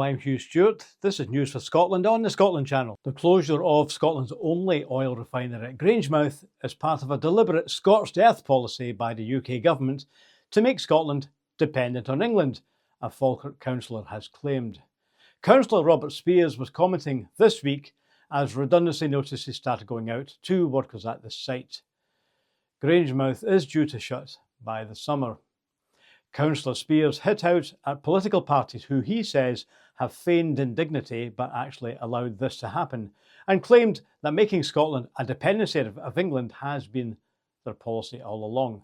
I'm Hugh Stewart. This is News for Scotland on the Scotland Channel. The closure of Scotland's only oil refinery at Grangemouth is part of a deliberate Scorched Earth policy by the UK government to make Scotland dependent on England, a Falkirk councillor has claimed. Councillor Robert Spears was commenting this week as redundancy notices started going out to workers at the site. Grangemouth is due to shut by the summer. Councillor Spears hit out at political parties who he says have feigned indignity but actually allowed this to happen, and claimed that making Scotland a dependency of England has been their policy all along.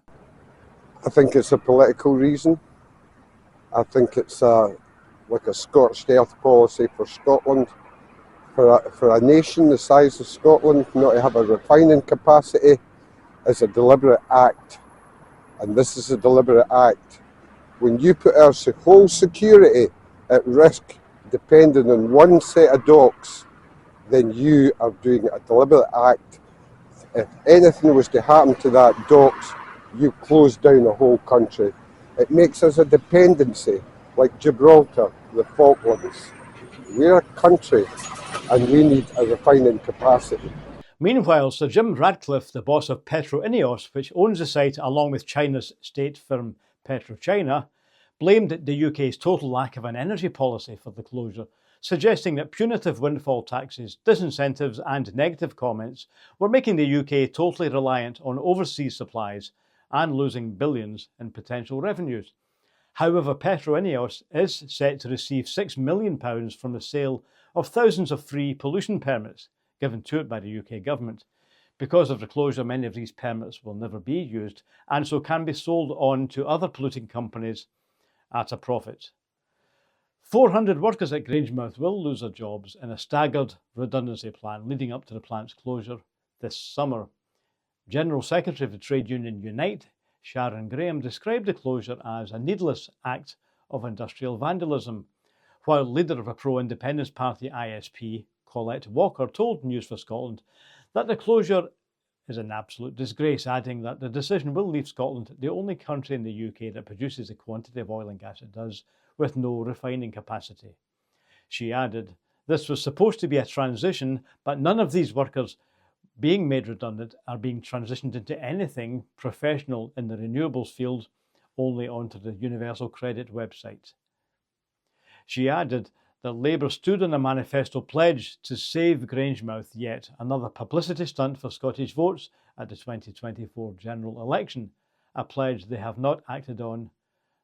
I think it's a political reason. I think it's like a Scorched Earth policy for Scotland. For a nation the size of Scotland not to have a refining capacity is a deliberate act. And this is a deliberate act. When you put our whole security at risk depending on one set of docks, then you are doing a deliberate act. If anything was to happen to that docks, you close down the whole country. It makes us a dependency, like Gibraltar, the Falklands. We're a country and we need a refining capacity. Meanwhile, Sir Jim Radcliffe, the boss of Petro-Ineos, which owns the site along with China's state firm PetroChina, blamed the UK's total lack of an energy policy for the closure, suggesting that punitive windfall taxes, disincentives and negative comments were making the UK totally reliant on overseas supplies and losing billions in potential revenues. However, Petro-Ineos is set to receive £6 million from the sale of thousands of free pollution permits given to it by the UK government. Because of the closure, many of these permits will never be used and so can be sold on to other polluting companies at a profit. 400 workers at Grangemouth will lose their jobs in a staggered redundancy plan leading up to the plant's closure this summer. General Secretary of the trade union Unite, Sharon Graham, described the closure as a needless act of industrial vandalism, while leader of a pro-independence party ISP, Colette Walker, told News for Scotland that the closure is an absolute disgrace, adding that the decision will leave Scotland the only country in the UK that produces the quantity of oil and gas it does, with no refining capacity. She added, "This was supposed to be a transition, but none of these workers being made redundant are being transitioned into anything professional in the renewables field, only onto the Universal Credit website." She added that Labour stood on a manifesto pledge to save Grangemouth, yet another publicity stunt for Scottish votes at the 2024 general election, a pledge they have not acted on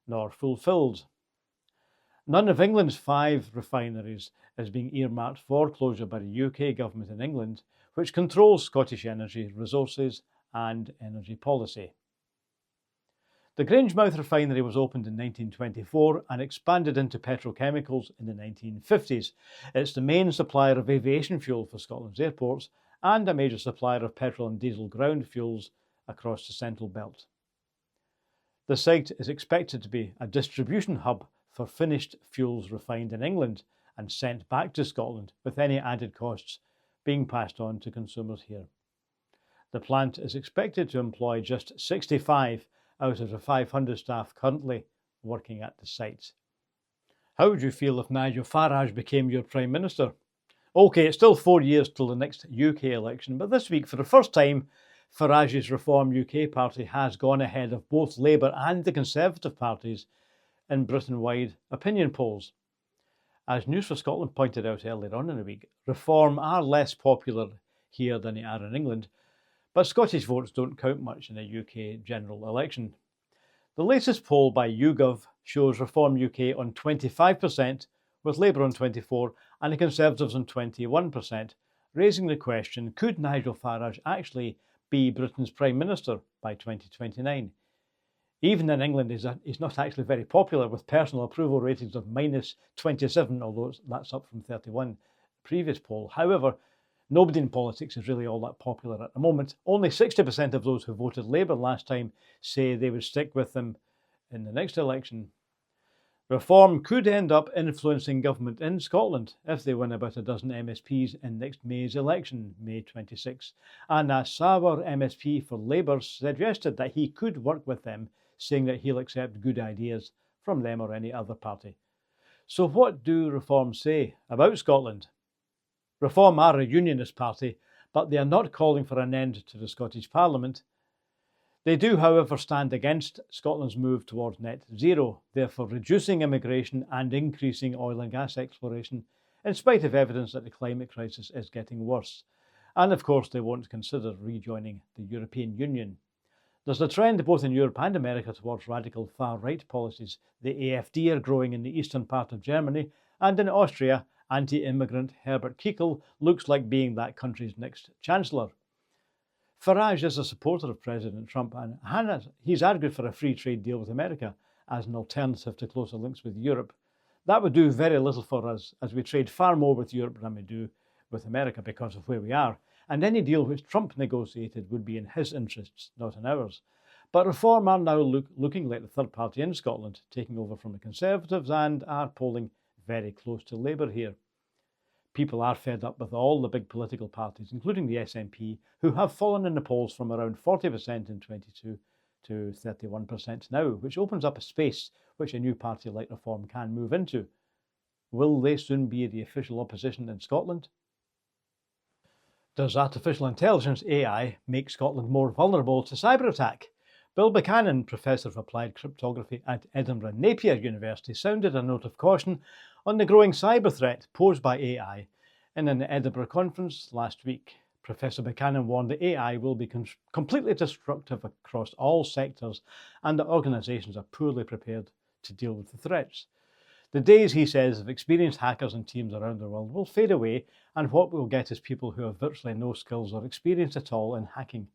nor fulfilled. None of England's 5 refineries is being earmarked for closure by the UK government in England, which controls Scottish energy resources and energy policy. The Grangemouth refinery was opened in 1924 and expanded into petrochemicals in the 1950s. It's the main supplier of aviation fuel for Scotland's airports and a major supplier of petrol and diesel ground fuels across the Central Belt. The site is expected to be a distribution hub for finished fuels refined in England and sent back to Scotland, with any added costs being passed on to consumers here. The plant is expected to employ just 65 out of the 500 staff currently working at the site. How would you feel if Nigel Farage became your Prime Minister? OK, it's still 4 years till the next UK election, but this week, for the first time, Farage's Reform UK party has gone ahead of both Labour and the Conservative parties in Britain-wide opinion polls. As News for Scotland pointed out earlier on in the week, Reform are less popular here than they are in England, but Scottish votes don't count much in a UK general election. The latest poll by YouGov shows Reform UK on 25%, with Labour on 24% and the Conservatives on 21%, raising the question, could Nigel Farage actually be Britain's Prime Minister by 2029? Even in England, he's not actually very popular, with personal approval ratings of -27, although that's up from 31 previous poll. However, nobody in politics is really all that popular at the moment. Only 60% of those who voted Labour last time say they would stick with them in the next election. Reform could end up influencing government in Scotland if they win about a dozen MSPs in next May's election, May 26. And a sour MSP for Labour suggested that he could work with them, saying that he'll accept good ideas from them or any other party. So what do Reform say about Scotland? Reform are a unionist party, but they are not calling for an end to the Scottish Parliament. They do, however, stand against Scotland's move towards net zero, therefore reducing immigration and increasing oil and gas exploration, in spite of evidence that the climate crisis is getting worse. And of course, they won't consider rejoining the European Union. There's a trend both in Europe and America towards radical far-right policies. The AfD are growing in the eastern part of Germany, and in Austria, anti-immigrant Herbert Kickl looks like being that country's next chancellor. Farage is a supporter of President Trump, and he's argued for a free trade deal with America as an alternative to closer links with Europe. That would do very little for us, as we trade far more with Europe than we do with America because of where we are, and any deal which Trump negotiated would be in his interests, not in ours. But Reform are now looking like the third party in Scotland, taking over from the Conservatives, and are polling very close to Labour here. People are fed up with all the big political parties, including the SNP, who have fallen in the polls from around 40% in 22 to 31% now, which opens up a space which a new party like Reform can move into. Will they soon be the official opposition in Scotland? Does artificial intelligence, AI, make Scotland more vulnerable to cyber attack? Bill Buchanan, Professor of Applied Cryptography at Edinburgh Napier University, sounded a note of caution on the growing cyber threat posed by AI in an Edinburgh conference last week. Professor Buchanan warned that AI will be completely destructive across all sectors and that organisations are poorly prepared to deal with the threats. The days, he says, of experienced hackers and teams around the world will fade away, and what we'll get is people who have virtually no skills or experience at all in hacking.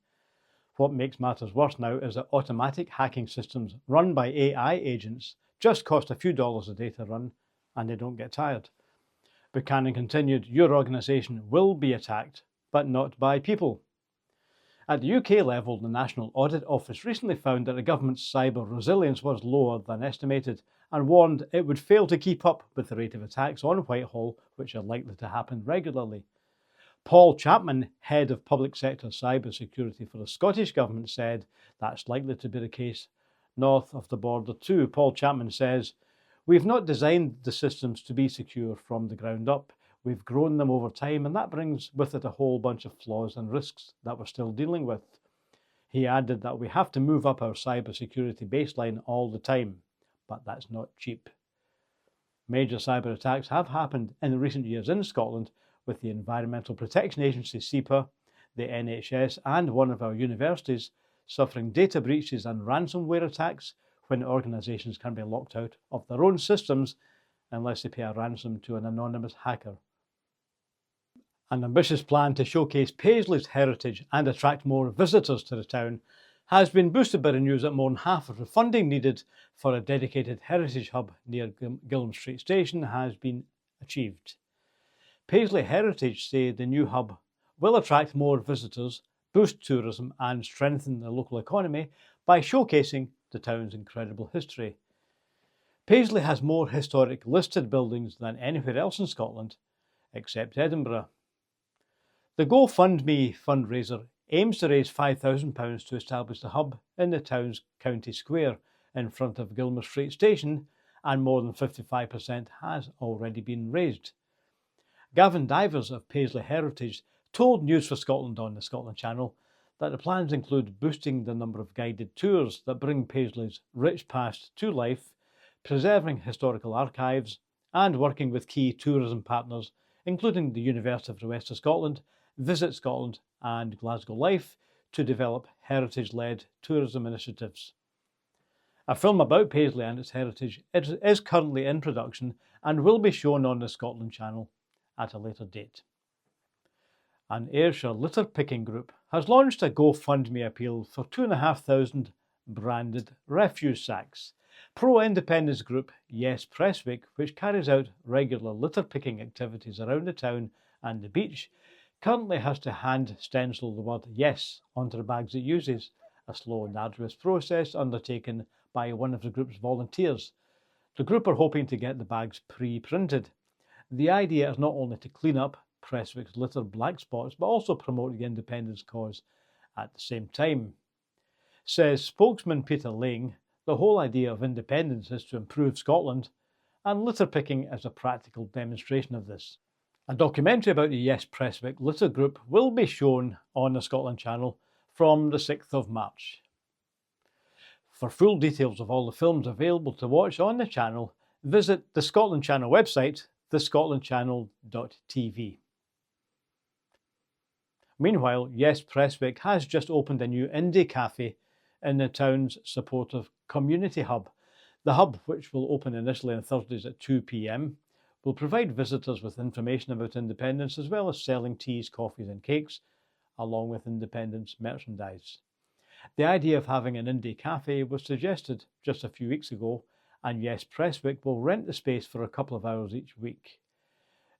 What makes matters worse now is that automatic hacking systems run by AI agents just cost a few dollars a day to run, and they don't get tired. Buchanan continued, your organisation will be attacked, but not by people. At the UK level, the National Audit Office recently found that the government's cyber resilience was lower than estimated, and warned it would fail to keep up with the rate of attacks on Whitehall, which are likely to happen regularly. Paul Chapman, head of public sector cyber security for the Scottish Government, said that's likely to be the case north of the border too. Paul Chapman says, we've not designed the systems to be secure from the ground up. We've grown them over time, and that brings with it a whole bunch of flaws and risks that we're still dealing with. He added that we have to move up our cybersecurity baseline all the time, but that's not cheap. Major cyber attacks have happened in recent years in Scotland, with the Environmental Protection Agency, SEPA, the NHS, and one of our universities suffering data breaches and ransomware attacks when organisations can be locked out of their own systems unless they pay a ransom to an anonymous hacker. An ambitious plan to showcase Paisley's heritage and attract more visitors to the town has been boosted by the news that more than half of the funding needed for a dedicated heritage hub near Gillam Street Station has been achieved. Paisley Heritage say the new hub will attract more visitors, boost tourism and strengthen the local economy by showcasing the town's incredible history. Paisley has more historic listed buildings than anywhere else in Scotland, except Edinburgh. The GoFundMe fundraiser aims to raise £5,000 to establish the hub in the town's county square in front of Gilmer Street Station, and more than 55% has already been raised. Gavin Divers of Paisley Heritage told News for Scotland on the Scotland Channel that the plans include boosting the number of guided tours that bring Paisley's rich past to life, preserving historical archives, and working with key tourism partners, including the University of the West of Scotland, Visit Scotland, and Glasgow Life, to develop heritage-led tourism initiatives. A film about Paisley and its heritage is currently in production and will be shown on the Scotland Channel at a later date. An Ayrshire litter picking group has launched a GoFundMe appeal for 2,500 branded refuse sacks. Pro-independence group Yes Prestwick, which carries out regular litter picking activities around the town and the beach, currently has to hand stencil the word yes onto the bags it uses, a slow and arduous process undertaken by one of the group's volunteers. The group are hoping to get the bags pre-printed. The idea is not only to clean up Prestwick's litter black spots, but also promote the independence cause at the same time. Says spokesman Peter Lang, the whole idea of independence is to improve Scotland, and litter picking is a practical demonstration of this. A documentary about the Yes Prestwick litter group will be shown on the Scotland Channel from the 6th of March. For full details of all the films available to watch on the channel, visit the Scotland Channel website, thescotlandchannel.tv. Meanwhile, Yes Prestwick has just opened a new indie cafe in the town's supportive community hub. The hub, which will open initially on Thursdays at 2 p.m, will provide visitors with information about independence as well as selling teas, coffees and cakes, along with independence merchandise. The idea of having an indie cafe was suggested just a few weeks ago, and Yes Prestwick will rent the space for a couple of hours each week.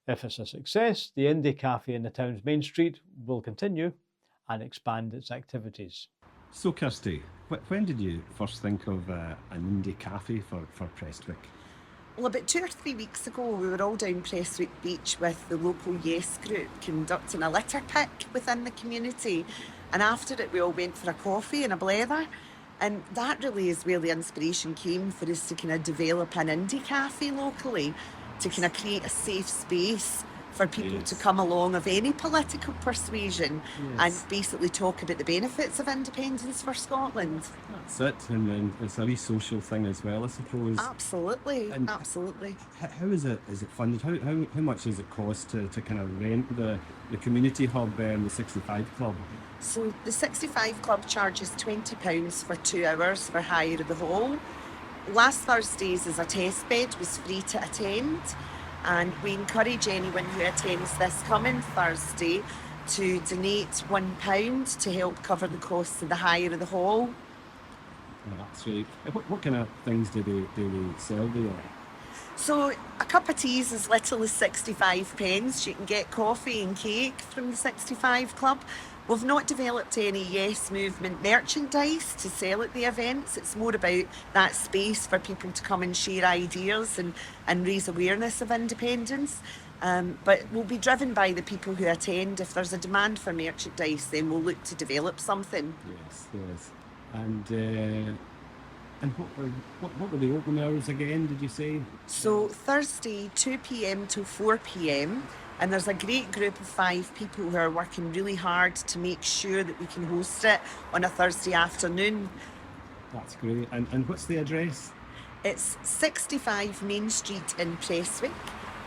If it's a success, the indie cafe in the town's main street will continue and expand its activities. So Kirsty, when did you first think of an indie cafe for Prestwick? Well, about 2 or 3 weeks ago, we were all down Prestwick Beach with the local Yes group conducting a litter pick within the community. And after it, we all went for a coffee and a blether. And that really is where the inspiration came for us to kind of develop an indie cafe locally, to kind of create a safe space for people to come along of any political persuasion and basically talk about the benefits of independence for Scotland. That's it, and it's a wee social thing as well, I suppose. Absolutely, And absolutely. How is it funded? How much does it cost to kind of rent the community hub the 65 Club? So the 65 Club charges £20 for 2 hours for hire of the hall. Last Thursday's as a test bed was free to attend, and we encourage anyone who attends this coming Thursday to donate £1 to help cover the costs of the hire of the hall. Oh, that's right. What kind of things do they sell there? So a cup of tea is as little as 65 pence. You can get coffee and cake from the 65 Club. We've not developed any Yes Movement merchandise to sell at the events. It's more about that space for people to come and share ideas and raise awareness of independence. But we'll be driven by the people who attend. If there's a demand for merchandise, then we'll look to develop something. Yes. And what were the open hours again, did you say? So Thursday, 2 p.m. till 4 p.m. And there's a great group of 5 people who are working really hard to make sure that we can host it on a Thursday afternoon. That's great. And what's the address? It's 65 Main Street in Prestwick,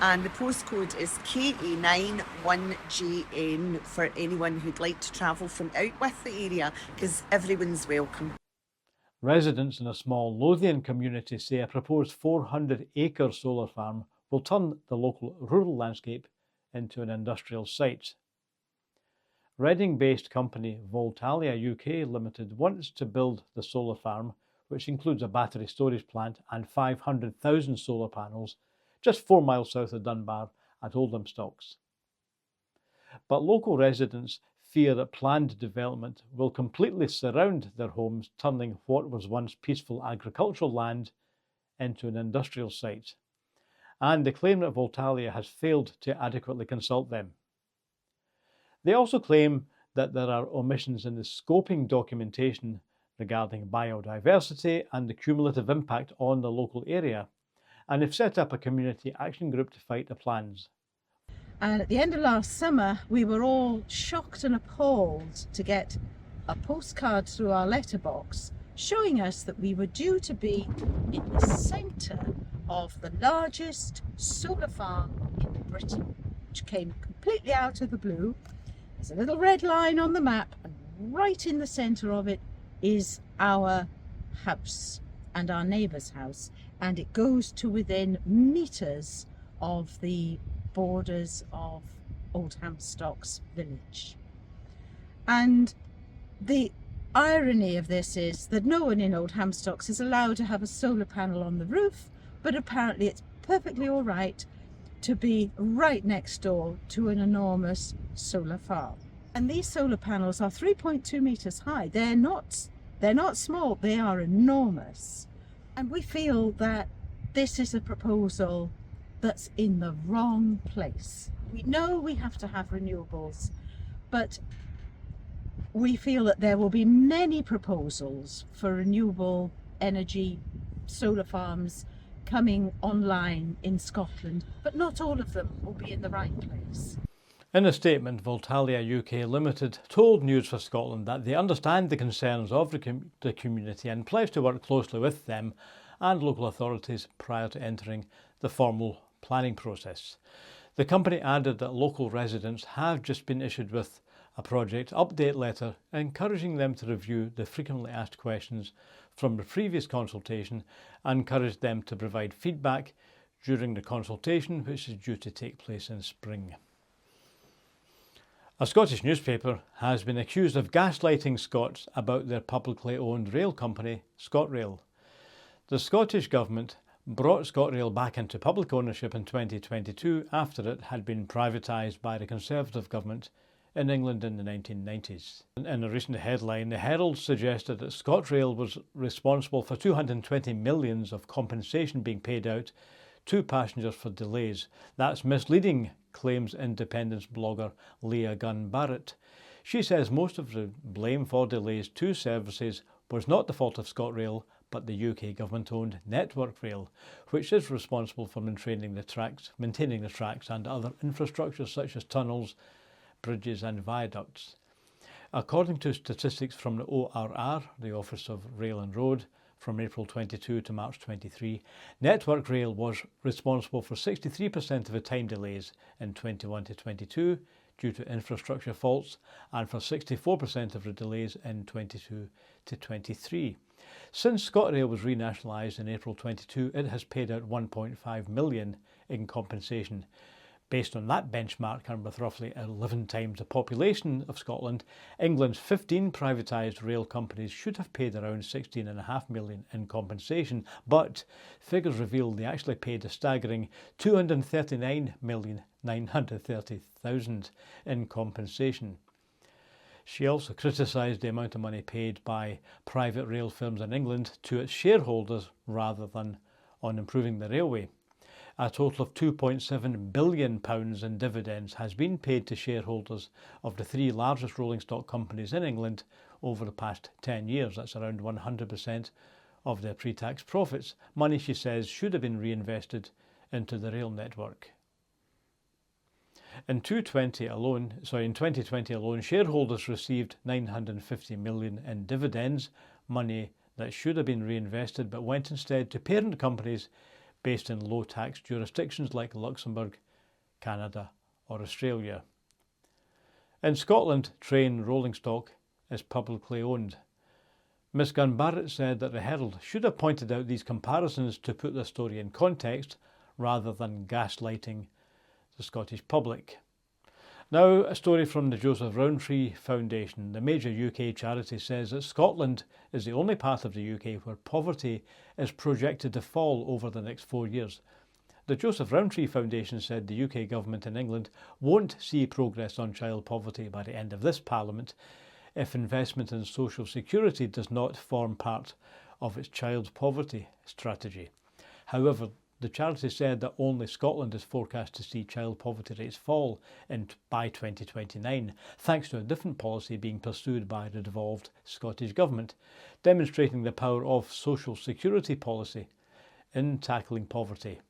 and the postcode is KA91JN for anyone who'd like to travel from out with the area, because everyone's welcome. Residents in a small Lothian community say a proposed 400-acre solar farm will turn the local rural landscape into an industrial site. Reading-based company Voltalia UK Limited wants to build the solar farm, which includes a battery storage plant and 500,000 solar panels, just 4 miles south of Dunbar at Oldham Stocks. But local residents fear that planned development will completely surround their homes, turning what was once peaceful agricultural land into an industrial site. And they claim that Voltalia has failed to adequately consult them. They also claim that there are omissions in the scoping documentation regarding biodiversity and the cumulative impact on the local area, and they've set up a community action group to fight the plans. And at the end of last summer, we were all shocked and appalled to get a postcard through our letterbox showing us that we were due to be in the centre of the largest solar farm in Britain, which came completely out of the blue. There's a little red line on the map, and right in the centre of it is our house and our neighbour's house, and it goes to within metres of the borders of Oldham Stocks village. And the irony of this is that no one in Oldham Stocks is allowed to have a solar panel on the roof, but apparently it's perfectly all right to be right next door to an enormous solar farm. And these solar panels are 3.2 metres high. They're not small, they are enormous. And we feel that this is a proposal that's in the wrong place. We know we have to have renewables, but we feel that there will be many proposals for renewable energy solar farms coming online in Scotland, but not all of them will be in the right place. In a statement, Voltalia UK Limited told News for Scotland that they understand the concerns of the community and pledge to work closely with them and local authorities prior to entering the formal planning process. The company added that local residents have just been issued with a project update letter encouraging them to review the frequently asked questions from the previous consultation and encouraged them to provide feedback during the consultation, which is due to take place in spring. A Scottish newspaper has been accused of gaslighting Scots about their publicly owned rail company, ScotRail. The Scottish Government brought ScotRail back into public ownership in 2022 after it had been privatised by the Conservative government in England in the 1990s. In a recent headline, the Herald suggested that ScotRail was responsible for 220 million of compensation being paid out to passengers for delays. That's misleading, claims independence blogger Leah Gunn Barrett. She says most of the blame for delays to services was not the fault of ScotRail, but the UK government-owned Network Rail, which is responsible for maintaining the tracks and other infrastructure such as tunnels, bridges and viaducts. According to statistics from the ORR, the Office of Rail and Road, from April 22 to March 23, Network Rail was responsible for 63% of the time delays in 21 to 22 due to infrastructure faults and for 64% of the delays in 22 to 23. Since ScotRail was renationalised in April 22, it has paid out 1.5 million in compensation. Based on that benchmark, and with roughly 11 times the population of Scotland, England's 15 privatised rail companies should have paid around 16.5 million in compensation, but figures reveal they actually paid a staggering 239,930,000 in compensation. She also criticised the amount of money paid by private rail firms in England to its shareholders rather than on improving the railway. A total of £2.7 billion in dividends has been paid to shareholders of the three largest rolling stock companies in England over the past 10 years. That's around 100% of their pre-tax profits. Money, she says, should have been reinvested into the rail network. In 2020 alone, shareholders received £950 million in dividends, money that should have been reinvested but went instead to parent companies based in low-tax jurisdictions like Luxembourg, Canada or Australia. In Scotland, train rolling stock is publicly owned. Ms Gunn Barrett said that the Herald should have pointed out these comparisons to put the story in context rather than gaslighting the Scottish public. Now, a story from the Joseph Rowntree Foundation. The major UK charity says that Scotland is the only part of the UK where poverty is projected to fall over the next 4 years. The Joseph Rowntree Foundation said the UK government in England won't see progress on child poverty by the end of this Parliament if investment in social security does not form part of its child poverty strategy. However, the charity said that only Scotland is forecast to see child poverty rates fall by 2029, thanks to a different policy being pursued by the devolved Scottish Government, demonstrating the power of social security policy in tackling poverty.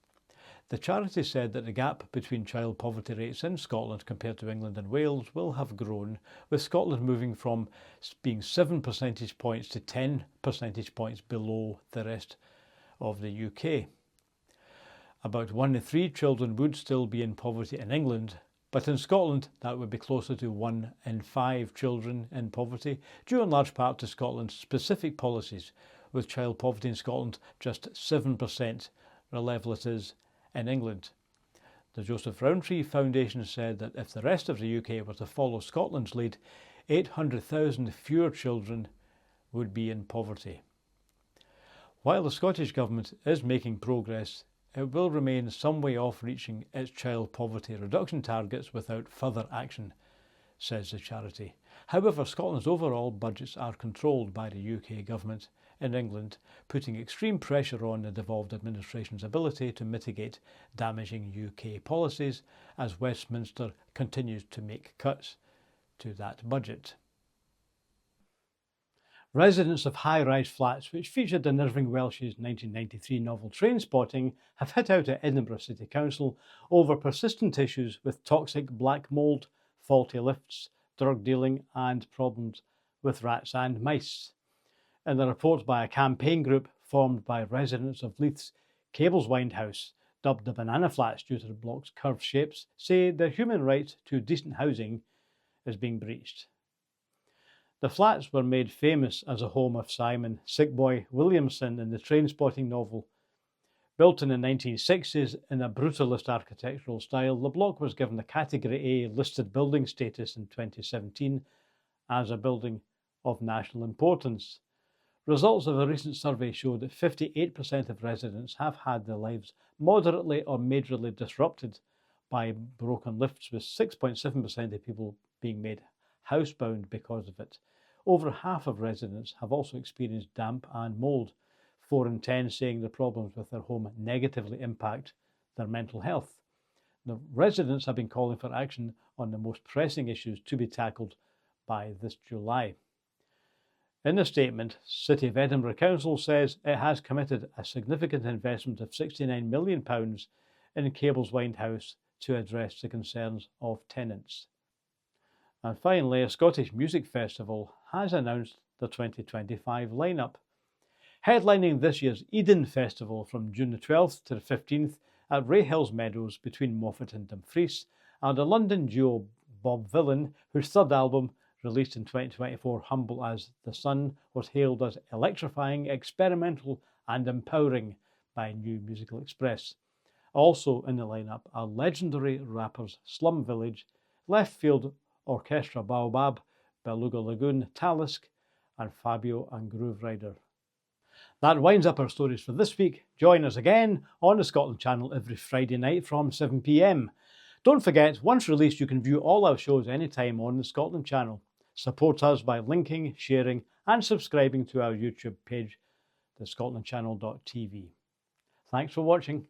The charity said that the gap between child poverty rates in Scotland compared to England and Wales will have grown, with Scotland moving from being 7 percentage points to 10 percentage points below the rest of the UK. About 1 in 3 children would still be in poverty in England, but in Scotland that would be closer to 1 in 5 children in poverty, due in large part to Scotland's specific policies, with child poverty in Scotland just 7%, the level it is in England. The Joseph Rowntree Foundation said that if the rest of the UK were to follow Scotland's lead, 800,000 fewer children would be in poverty. While the Scottish Government is making progress, it will remain some way off reaching its child poverty reduction targets without further action, says the charity. However, Scotland's overall budgets are controlled by the UK government in England, putting extreme pressure on the devolved administration's ability to mitigate damaging UK policies as Westminster continues to make cuts to that budget. Residents of high-rise flats, which featured in Irving Welsh's 1993 novel Trainspotting, have hit out at Edinburgh City Council over persistent issues with toxic black mould, faulty lifts, drug dealing and problems with rats and mice. In a report by a campaign group formed by residents of Leith's Cableswind House, dubbed the Banana Flats due to the block's curved shapes, say their human right to decent housing is being breached. The flats were made famous as a home of Simon Sickboy Williamson in the Trainspotting novel. Built in the 1960s in a brutalist architectural style, the block was given a Category A listed building status in 2017 as a building of national importance. Results of a recent survey show that 58% of residents have had their lives moderately or majorly disrupted by broken lifts, with 6.7% of people being made housebound because of it. Over half of residents have also experienced damp and mould, 4 in 10 saying the problems with their home negatively impact their mental health. The residents have been calling for action on the most pressing issues to be tackled by this July. In a statement, City of Edinburgh Council says it has committed a significant investment of £69 million in Cableswind House to address the concerns of tenants. And finally, a Scottish music festival has announced the 2025 lineup. Headlining this year's Eden Festival from June the 12th to the 15th at Rayhills Meadows between Moffat and Dumfries, and a London duo Bob Vylan, whose third album, released in 2024, Humble as the Sun, was hailed as electrifying, experimental and empowering by New Musical Express. Also in the lineup are legendary rappers Slum Village, Left Field Orchestra Baobab, Beluga Lagoon, Talisk and Fabio and Groove Rider. That winds up our stories for this week. Join us again on the Scotland Channel every Friday night from 7 p.m. Don't forget, once released, you can view all our shows anytime on the Scotland Channel. Support us by linking, sharing and subscribing to our YouTube page, thescotlandchannel.tv. Thanks for watching.